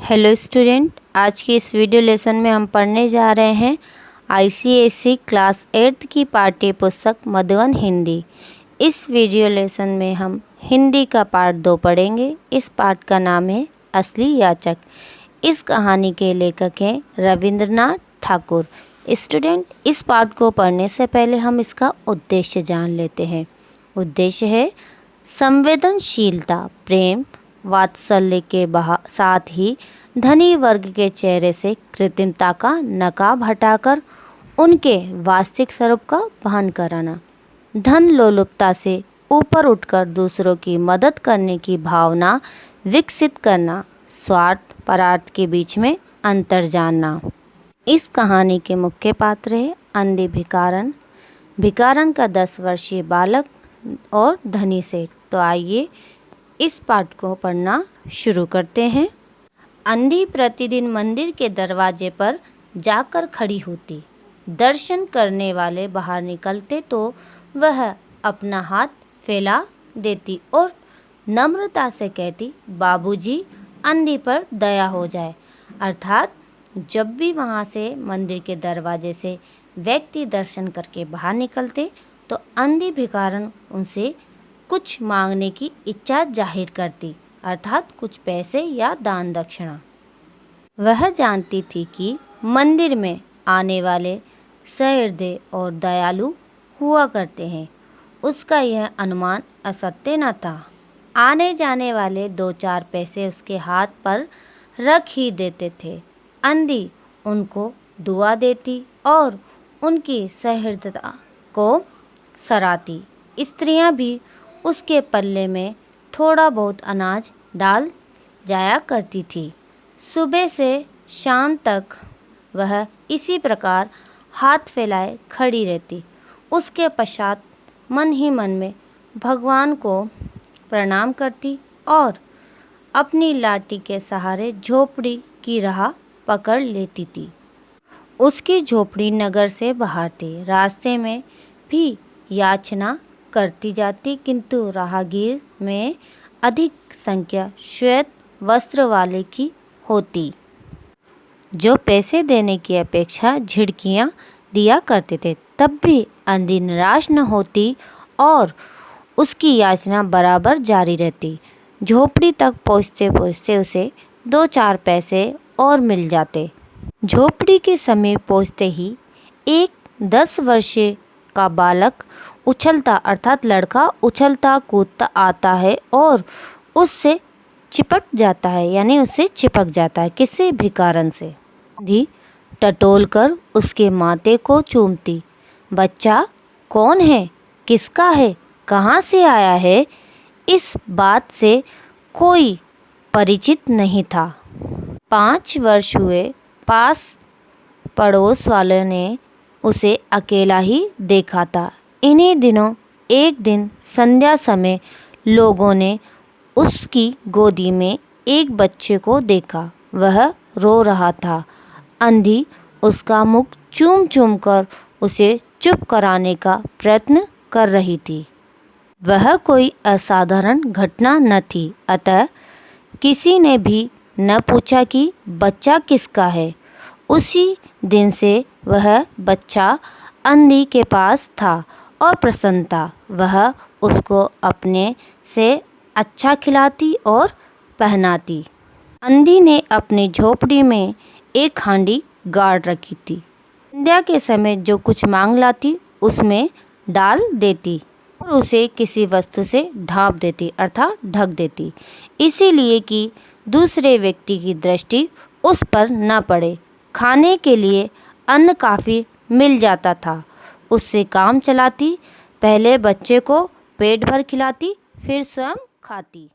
Hello student, आज की इस वीडियो लेसन में हम पढ़ने जा रहे हैं आईसीएसई क्लास 8 की पाठ्य पुस्तक मधुबन हिंदी। इस वीडियो लेसन में हम हिंदी का पार्ट 2 पढ़ेंगे। इस पाठ का नाम है असली याचक। इस कहानी के लेखक हैं रविंद्रनाथ ठाकुर। स्टूडेंट, इस पाठ को पढ़ने से पहले हम इसका उद्देश्य जान लेते हैं। उद्देश्य है संवेदनशीलता, प्रेम, वात्सल्य के साथ ही धनी वर्ग के चेहरे से कृत्रिमता का नकाब हटाकर उनके वास्तविक स्वरूप का भान कराना, धन लोलुपता से ऊपर उठकर दूसरों की मदद करने की भावना विकसित करना, स्वार्थ परार्थ के बीच में अंतर जानना। इस कहानी के मुख्य पात्र है अंधी भिखारन, भिखारन का 10 वर्षीय बालक और धनी सेठ। तो आइए इस पाठ को पढ़ना शुरू करते हैं। अंधी प्रतिदिन मंदिर के दरवाजे पर जाकर खड़ी होती। दर्शन करने वाले बाहर निकलते तो वह अपना हाथ फैला देती और नम्रता से कहती, बाबूजी, अंधी पर दया हो जाए। अर्थात जब भी वहाँ से मंदिर के दरवाजे से व्यक्ति दर्शन करके बाहर निकलते तो अंधी भिखारन उनसे कुछ मांगने की इच्छा जाहिर करती, अर्थात कुछ पैसे या दान दक्षिणा। वह जानती थी कि मंदिर में आने वाले सहृदय और दयालु हुआ करते हैं। उसका यह अनुमान असत्य न था। आने जाने वाले 2-4 पैसे उसके हाथ पर रख ही देते थे। अंधी उनको दुआ देती और उनकी सहृदयता को सराहती। स्त्रियां भी उसके पल्ले में थोड़ा बहुत अनाज डाल जाया करती थी। सुबह से शाम तक वह इसी प्रकार हाथ फैलाए खड़ी रहती। उसके पश्चात मन ही मन में भगवान को प्रणाम करती और अपनी लाठी के सहारे झोपड़ी की राह पकड़ लेती थी। उसकी झोपड़ी नगर से बाहर थी। रास्ते में भी याचना करती जाती, किंतु राहगीर में अधिक संख्या श्वेत वस्त्र वाले की होती, जो पैसे देने की अपेक्षा झिड़कियां दिया करते थे। तब भी अंधी निराश न होती और उसकी याचना बराबर जारी रहती। झोपड़ी तक पहुँचते पहुँचते उसे 2-4 पैसे और मिल जाते। झोपड़ी के समीप पहुँचते ही एक 10 वर्षीय का बालक उछलता, अर्थात लड़का उछलता कूदता आता है और उससे चिपट जाता है, यानी उससे चिपक जाता है। किससे? भिखारन से। अंधी टटोल कर उसके माथे को चूमती। बच्चा कौन है, किसका है, कहाँ से आया है? इस बात से कोई परिचित नहीं था। 5 वर्ष हुए। पास पड़ोस वालों ने उसे अकेला ही देखा था। इन्हीं दिनों एक दिन संध्या समय लोगों ने उसकी गोदी में एक बच्चे को देखा। वह रो रहा था। अंधी उसका मुख चूम चूम कर उसे चुप कराने का प्रयत्न कर रही थी। वह कोई असाधारण घटना न थी, अतः किसी ने भी न पूछा कि बच्चा किसका है। उसी दिन से वह बच्चा अंधी के पास था और प्रसन्न था। वह उसको अपने से अच्छा खिलाती और पहनाती। अंधी ने अपनी झोपड़ी में एक हांडी गाड़ रखी थी। संध्या के समय जो कुछ मांग लाती उसमें डाल देती और उसे किसी वस्तु से ढांप देती, अर्थात ढक देती, इसीलिए कि दूसरे व्यक्ति की दृष्टि उस पर न पड़े। खाने के लिए अन्न काफ़ी मिल जाता था। उससे काम चलाती। पहले बच्चे को पेट भर खिलाती, फिर स्वयं खाती।